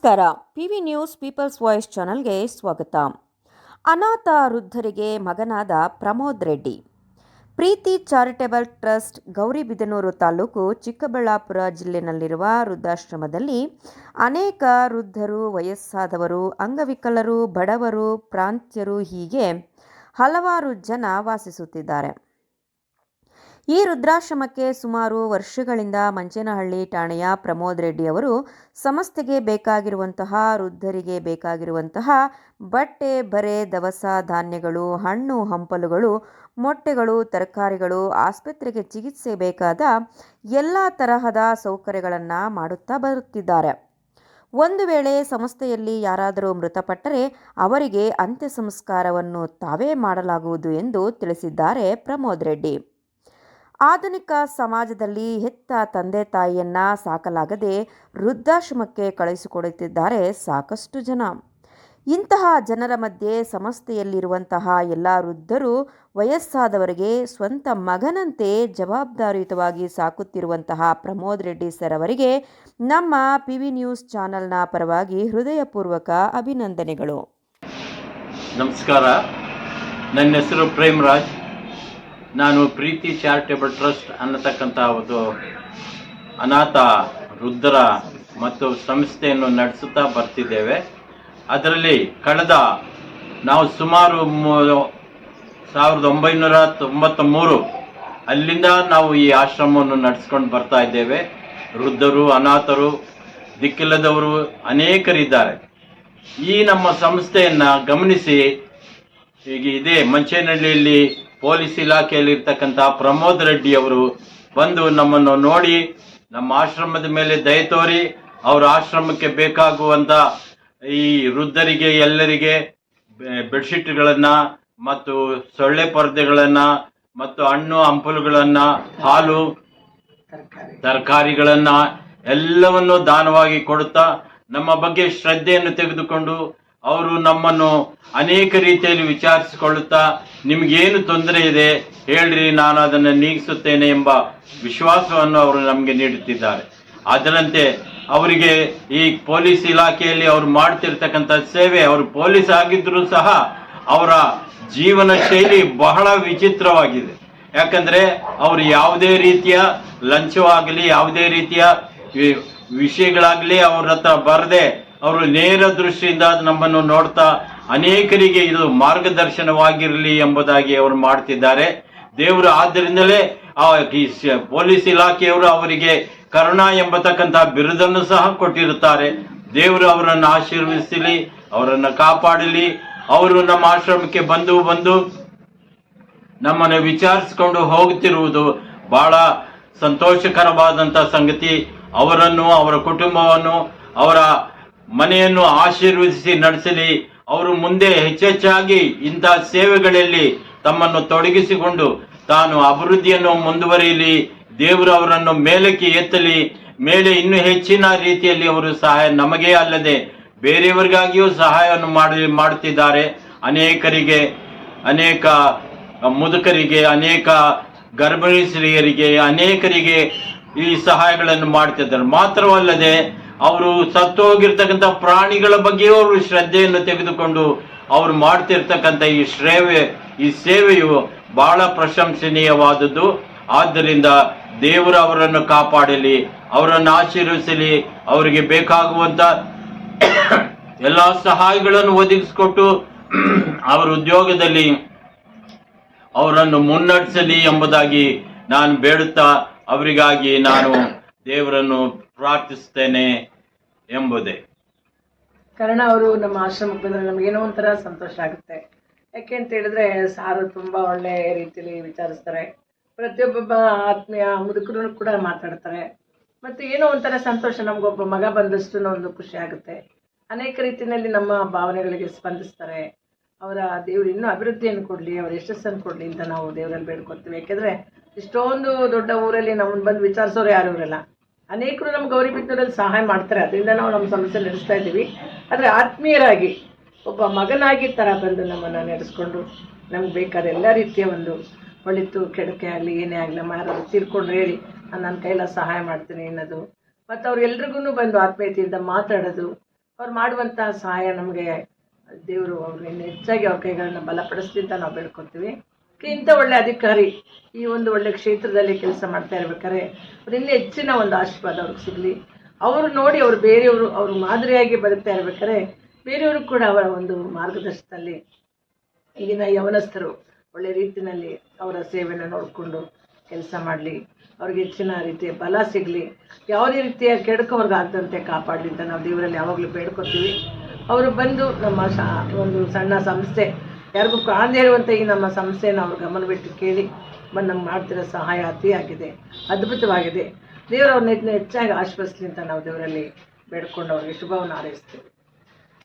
ನಮಸ್ಕಾರ. PV news people's voice ಚಾನಲ್ಗೆ ಸ್ವಾಗತ. ಅನಾಥ ವೃದ್ಧರಿಗೆ ಮಗನಾದ ಪ್ರಮೋದ್ ರೆಡ್ಡಿ. ಪ್ರೀತಿ ಚಾರಿಟೇಬಲ್ ಟ್ರಸ್ಟ್ ಗೌರಿಬಿದನೂರು ತಾಲೂಕು ಚಿಕ್ಕಬಳ್ಳಾಪುರ ಜಿಲ್ಲೆಯಲ್ಲಿರುವ ವೃದ್ಧಾಶ್ರಮದಲ್ಲಿ ಅನೇಕ ವೃದ್ಧರು, ವಯಸ್ಸಾದವರು, ಅಂಗವಿಕಲರು, ಬಡವರು, ಪ್ರಾಂತ್ಯರು ಹೀಗೆ ಹಲವಾರು ಜನ ವಾಸಿಸುತ್ತಿದ್ದಾರೆ. ಈ ವೃದ್ಧಾಶ್ರಮಕ್ಕೆ ಸುಮಾರು ವರ್ಷಗಳಿಂದ ಮಂಚೇನಹಳ್ಳಿ ಠಾಣೆಯ ಪ್ರಮೋದ್ ರೆಡ್ಡಿ ಅವರು ಸಂಸ್ಥೆಗೆ ಬೇಕಾಗಿರುವಂತಹ ವೃದ್ಧರಿಗೆ ಬೇಕಾಗಿರುವಂತಹ ಬಟ್ಟೆ, ಬರೆ, ದವಸ ಧಾನ್ಯಗಳು, ಹಣ್ಣು ಹಂಪಲುಗಳು, ಮೊಟ್ಟೆಗಳು, ತರಕಾರಿಗಳು, ಆಸ್ಪತ್ರೆಗೆ ಚಿಕಿತ್ಸೆ ಬೇಕಾದ ಎಲ್ಲ ತರಹದ ಸೌಕರ್ಯಗಳನ್ನು ಮಾಡುತ್ತಾ ಬರುತ್ತಿದ್ದಾರೆ. ಒಂದು ವೇಳೆ ಸಂಸ್ಥೆಯಲ್ಲಿ ಯಾರಾದರೂ ಮೃತಪಟ್ಟರೆ ಅವರಿಗೆ ಅಂತ್ಯ ಸಂಸ್ಕಾರವನ್ನು ತಾವೇ ಮಾಡಲಾಗುವುದು ಎಂದು ತಿಳಿಸಿದ್ದಾರೆ ಪ್ರಮೋದ್ ರೆಡ್ಡಿ. ಆಧುನಿಕ ಸಮಾಜದಲ್ಲಿ ಹೆತ್ತ ತಂದೆ ತಾಯಿಯನ್ನ ಸಾಕಲಾಗದೆ ವೃದ್ಧಾಶ್ರಮಕ್ಕೆ ಕಳುಹಿಸಿಕೊಡುತ್ತಿದ್ದಾರೆ ಸಾಕಷ್ಟು ಜನ. ಇಂತಹ ಜನರ ಮಧ್ಯೆ ಸಂಸ್ಥೆಯಲ್ಲಿರುವಂತಹ ಎಲ್ಲ ವೃದ್ಧರು, ವಯಸ್ಸಾದವರಿಗೆ ಸ್ವಂತ ಮಗನಂತೆ ಜವಾಬ್ದಾರಿಯುತವಾಗಿ ಸಾಕುತ್ತಿರುವಂತಹ ಪ್ರಮೋದ್ ರೆಡ್ಡಿ ಸರ್ ಅವರಿಗೆ ನಮ್ಮ ಪಿವಿ ನ್ಯೂಸ್ ಚಾನೆಲ್ನ ಪರವಾಗಿ ಹೃದಯಪೂರ್ವಕ ಅಭಿನಂದನೆಗಳು. ನಮಸ್ಕಾರ. ನನ್ನ ಹೆಸರು ಪ್ರೇಮರಾಜ್. ನಾನು ಪ್ರೀತಿ ಚಾರಿಟೇಬಲ್ ಟ್ರಸ್ಟ್ ಅನ್ನತಕ್ಕಂಥ ಒಂದು ಅನಾಥ ವೃದ್ಧರ ಮತ್ತು ಸಂಸ್ಥೆಯನ್ನು ನಡೆಸುತ್ತಾ ಬರ್ತಿದ್ದೇವೆ. ಅದರಲ್ಲಿ ನಾವು ಸುಮಾರು 1993 ಅಲ್ಲಿಂದ ನಾವು ಈ ಆಶ್ರಮವನ್ನು ನಡೆಸ್ಕೊಂಡು ಬರ್ತಾ ಇದ್ದೇವೆ. ವೃದ್ಧರು, ಅನಾಥರು, ದಿಕ್ಕಿಲ್ಲದವರು ಅನೇಕರಿದ್ದಾರೆ. ಈ ನಮ್ಮ ಸಂಸ್ಥೆಯನ್ನು ಗಮನಿಸಿ ಈಗ ಇದೇ ಮಂಚೇನಹಳ್ಳಿಯಲ್ಲಿ ಪೊಲೀಸ್ ಇಲಾಖೆಯಲ್ಲಿ ಇರ್ತಕ್ಕಂಥ ಪ್ರಮೋದ್ ರೆಡ್ಡಿ ಅವರು ಬಂದು ನಮ್ಮನ್ನು ನೋಡಿ ನಮ್ಮ ಆಶ್ರಮದ ಮೇಲೆ ದಯ ತೋರಿ ಅವರ ಆಶ್ರಮಕ್ಕೆ ಬೇಕಾಗುವಂಥ ಈ ವೃದ್ಧರಿಗೆ ಎಲ್ಲರಿಗೆ ಬೆಡ್ಶೀಟ್ಗಳನ್ನು ಮತ್ತು ಸೊಳ್ಳೆ ಪರದೆಗಳನ್ನು ಮತ್ತು ಹಣ್ಣು ಹಂಪಲುಗಳನ್ನು, ಹಾಲು, ತರಕಾರಿಗಳನ್ನು ಎಲ್ಲವನ್ನು ದಾನವಾಗಿ ಕೊಡುತ್ತಾ ನಮ್ಮ ಬಗ್ಗೆ ಶ್ರದ್ಧೆಯನ್ನು ತೆಗೆದುಕೊಂಡು ಅವರು ನಮ್ಮನ್ನು ಅನೇಕ ರೀತಿಯಲ್ಲಿ ವಿಚಾರಿಸಿಕೊಳ್ಳುತ್ತಾ ನಿಮಗೇನು ತೊಂದರೆ ಇದೆ ಹೇಳ್ರಿ, ನಾನು ಅದನ್ನು ನೀಗಿಸುತ್ತೇನೆ ಎಂಬ ವಿಶ್ವಾಸವನ್ನು ಅವರು ನಮಗೆ ನೀಡುತ್ತಿದ್ದಾರೆ. ಅದರಂತೆ ಅವರಿಗೆ ಈ ಪೊಲೀಸ್ ಇಲಾಖೆಯಲ್ಲಿ ಅವರು ಮಾಡ್ತಿರ್ತಕ್ಕಂಥ ಸೇವೆ, ಅವರು ಪೊಲೀಸ್ ಆಗಿದ್ರೂ ಸಹ ಅವರ ಜೀವನ ಶೈಲಿ ಬಹಳ ವಿಚಿತ್ರವಾಗಿದೆ. ಯಾಕಂದ್ರೆ ಅವರು ಯಾವುದೇ ರೀತಿಯ ಲಂಚವಾಗಲಿ, ಯಾವುದೇ ರೀತಿಯ ವಿಷಯಗಳಾಗಲಿ ಅವ್ರ ಹತ್ರ ಬರದೆ ಅವರು ನೇರ ದೃಷ್ಟಿಯಿಂದ ನಮ್ಮನ್ನು ನೋಡ್ತಾ ಅನೇಕರಿಗೆ ಇದು ಮಾರ್ಗದರ್ಶನವಾಗಿರಲಿ ಎಂಬುದಾಗಿ ಅವರು ಮಾಡ್ತಿದ್ದಾರೆ. ದೇವರು ಆದ್ದರಿಂದಲೇ ಪೊಲೀಸ್ ಇಲಾಖೆಯವರು ಅವರಿಗೆ ಕರುಣಾ ಎಂಬತಕ್ಕಂಥ ಬಿರುದನ್ನು ಸಹ ಕೊಟ್ಟಿರುತ್ತಾರೆ. ದೇವರು ಅವರನ್ನು ಆಶೀರ್ವದಿಸಲಿ, ಅವರನ್ನು ಕಾಪಾಡಲಿ. ಅವರು ನಮ್ಮ ಆಶ್ರಮಕ್ಕೆ ಬಂದು ನಮ್ಮನ್ನು ವಿಚಾರಿಸಿಕೊಂಡು ಹೋಗುತ್ತಿರುವುದು ಬಹಳ ಸಂತೋಷಕರವಾದಂಥ ಸಂಗತಿ. ಅವರನ್ನು, ಅವರ ಕುಟುಂಬವನ್ನು, ಅವರ ಮನೆಯನ್ನು ಆಶೀರ್ವದಿಸಿ ನಡೆಸಲಿ. ಅವರು ಮುಂದೆ ಹೆಚ್ಚೆಚ್ಚಾಗಿ ಇಂತಹ ಸೇವೆಗಳಲ್ಲಿ ತಮ್ಮನ್ನು ತೊಡಗಿಸಿಕೊಂಡು ತಾನು ಅಭಿವೃದ್ಧಿಯನ್ನು ಮುಂದುವರಿಯಲಿ. ದೇವರು ಅವರನ್ನು ಮೇಲಕ್ಕೆ ಎತ್ತಲಿ. ಮೇಲೆ ಇನ್ನೂ ಹೆಚ್ಚಿನ ರೀತಿಯಲ್ಲಿ ಅವರು ಸಹಾಯ ನಮಗೇ ಅಲ್ಲದೆ ಬೇರೆಯವರಿಗಾಗಿಯೂ ಸಹಾಯವನ್ನು ಮಾಡುತ್ತಿದ್ದಾರೆ. ಅನೇಕರಿಗೆ, ಅನೇಕ ಮುದುಕರಿಗೆ, ಅನೇಕ ಗರ್ಭಿಣಿ ಸ್ತ್ರೀಯರಿಗೆ, ಅನೇಕರಿಗೆ ಈ ಸಹಾಯಗಳನ್ನು ಮಾಡ್ತಿದ್ದಾರೆ. ಮಾತ್ರವಲ್ಲದೆ ಅವರು ಸತ್ತು ಹೋಗಿರ್ತಕ್ಕಂಥ ಪ್ರಾಣಿಗಳ ಬಗ್ಗೆಯೂ ಅವರು ಶ್ರದ್ಧೆಯನ್ನು ತೆಗೆದುಕೊಂಡು ಅವರು ಮಾಡ್ತಿರ್ತಕ್ಕಂಥ ಈ ಸೇವೆಯು ಬಹಳ ಪ್ರಶಂಸನೀಯವಾದದ್ದು. ಆದ್ದರಿಂದ ದೇವರು ಅವರನ್ನು ಕಾಪಾಡಲಿ, ಅವರನ್ನು ಆಶೀರ್ವದಿಸಲಿ, ಅವರಿಗೆ ಬೇಕಾಗುವಂತ ಎಲ್ಲ ಸಹಾಯಗಳನ್ನು ಒದಗಿಸಿಕೊಟ್ಟು ಅವರ ಉದ್ಯೋಗದಲ್ಲಿ ಅವರನ್ನು ಮುನ್ನಡೆಸಲಿ ಎಂಬುದಾಗಿ ನಾನು ಬೇಡುತ್ತಾ ಅವರಿಗಾಗಿ ನಾನು ದೇವರನ್ನು ಪ್ರಾರ್ಥಿಸ್ತೇನೆ ಎಂಬುದೇ. ಕಾರಣ ಅವರು ನಮ್ಮ ಆಶ್ರಮಕ್ಕೆ ಬಂದರೆ ನಮಗೇನೋ ಒಂಥರ ಸಂತೋಷ ಆಗುತ್ತೆ. ಯಾಕೆ ಅಂತ ಹೇಳಿದ್ರೆ ಸಾರು ತುಂಬ ಒಳ್ಳೆ ರೀತಿಯಲ್ಲಿ ವಿಚಾರಿಸ್ತಾರೆ. ಪ್ರತಿಯೊಬ್ಬ ಆತ್ಮೀಯ ಮುದುಕರು ಕೂಡ ಮಾತಾಡ್ತಾರೆ. ಮತ್ತು ಏನೋ ಒಂಥರ ಸಂತೋಷ, ನಮಗೊಬ್ಬ ಮಗ ಬಂದಷ್ಟು ಒಂದು ಖುಷಿ ಆಗುತ್ತೆ. ಅನೇಕ ರೀತಿಯಲ್ಲಿ ನಮ್ಮ ಭಾವನೆಗಳಿಗೆ ಸ್ಪಂದಿಸ್ತಾರೆ. ಅವರ ದೇವರು ಇನ್ನೂ ಅಭಿವೃದ್ಧಿಯನ್ನು ಕೊಡಲಿ, ಅವರ ಯಶಸ್ಸನ್ನು ಕೊಡಲಿ ಅಂತ ನಾವು ದೇವರಲ್ಲಿ ಬೇಡ್ಕೊತೀವಿ. ಯಾಕೆಂದರೆ ಇಷ್ಟೊಂದು ದೊಡ್ಡ ಊರಲ್ಲಿ ನಮ್ಮನ್ನು ಬಂದು ವಿಚಾರಿಸೋರು ಯಾರು ಇರಲ್ಲ. ಅನೇಕರು ನಮ್ಮ ಗೌರಿಬಿದನೂರಲ್ಲಿ ಸಹಾಯ ಮಾಡ್ತಾರೆ. ಅದರಿಂದ ನಾವು ನಮ್ಮ ಸಮಸ್ಯೆ ನಡೆಸ್ತಾ ಇದ್ದೀವಿ. ಆದರೆ ಆತ್ಮೀಯರಾಗಿ ಒಬ್ಬ ಮಗನಾಗಿ ಥರ ಬಂದು ನಮ್ಮನ್ನು ನಡೆಸ್ಕೊಂಡು ನಮ್ಗೆ ಬೇಕಾದ ಎಲ್ಲ ರೀತಿಯ ಒಂದು ಒಳಿತು ಕೆಡಕೆ ಆಗಲಿ ಏನೇ ಆಗಲಿ ಯಾರಾದ್ರು ತೀರ್ಕೊಂಡು ಹೇಳಿ ನಾನು ನನ್ನ ಕೈಲ ಸಹಾಯ ಮಾಡ್ತೀನಿ ಅನ್ನೋದು, ಮತ್ತು ಅವ್ರೆಲ್ರಿಗೂ ಬಂದು ಆತ್ಮೀಯತೆಯಿಂದ ಮಾತಾಡೋದು, ಅವ್ರು ಮಾಡುವಂಥ ಸಹಾಯ ನಮಗೆ ದೇವರು ಅವರು ಇನ್ನು ಹೆಚ್ಚಾಗಿ ಅವ್ರ ಕೈಗಳನ್ನ ಬಲಪಡಿಸ್ಲಿ ಅಂತ ನಾವು ಬೇಡ್ಕೊತೀವಿ. ಇಂಥ ಒಳ್ಳೆ ಅಧಿಕಾರಿ ಈ ಒಂದು ಒಳ್ಳೆ ಕ್ಷೇತ್ರದಲ್ಲಿ ಕೆಲಸ ಮಾಡ್ತಾ ಇರ್ಬೇಕಾದ್ರೆ ಅವ್ರು ಇನ್ನೂ ಹೆಚ್ಚಿನ ಒಂದು ಆಶೀರ್ವಾದ ಅವ್ರಿಗೆ ಸಿಗಲಿ. ಅವರು ನೋಡಿ ಅವರು ಬೇರೆಯವರು ಅವರು ಮಾದರಿಯಾಗಿ ಬದುಕ್ತಾ ಇರ್ಬೇಕಾದ್ರೆ ಬೇರೆಯವರು ಕೂಡ ಅವರ ಒಂದು ಮಾರ್ಗದರ್ಶನದಲ್ಲಿ ಈಗಿನ ಯವನಸ್ಥರು ಒಳ್ಳೆ ರೀತಿಯಲ್ಲಿ ಅವರ ಸೇವೆಯನ್ನು ನೋಡಿಕೊಂಡು ಕೆಲಸ ಮಾಡಲಿ, ಅವ್ರಿಗೆ ಹೆಚ್ಚಿನ ರೀತಿಯ ಬಲ ಸಿಗಲಿ, ಯಾವುದೇ ರೀತಿಯ ಕೆಡುಕು ಅವ್ರಿಗೆ ಆಗದಂತೆ ಕಾಪಾಡಲಿ ಅಂತ ನಾವು ದೇವರಲ್ಲಿ ಯಾವಾಗಲೂ ಬೇಡ್ಕೊತೀವಿ. ಅವರು ಬಂದು ನಮ್ಮ ಒಂದು ಸಣ್ಣ ಸಂಸ್ಥೆ ಯಾರಿಗೂ ಕಾಣದೇ ಇರುವಂಥ ಈ ನಮ್ಮ ಸಂಸ್ಥೆಯನ್ನು ಅವ್ರು ಗಮನಬಿಟ್ಟು ಕೇಳಿ ಬಂದು ನಮ್ಗೆ ಮಾಡ್ತಿರೋ ಸಹಾಯ ಅತಿಯಾಗಿದೆ, ಅದ್ಭುತವಾಗಿದೆ. ದೇವರು ಅವ್ರನ್ನ ಹೆಚ್ಚಾಗಿ ಆಶೀರ್ವದಿಸಲಿ ಅಂತ ನಾವು ದೇವರಲ್ಲಿ ಬೇಡ್ಕೊಂಡು ಅವ್ರಿಗೆ ಶುಭವನ್ನು ಹಾರೈಸ್ತೀವಿ.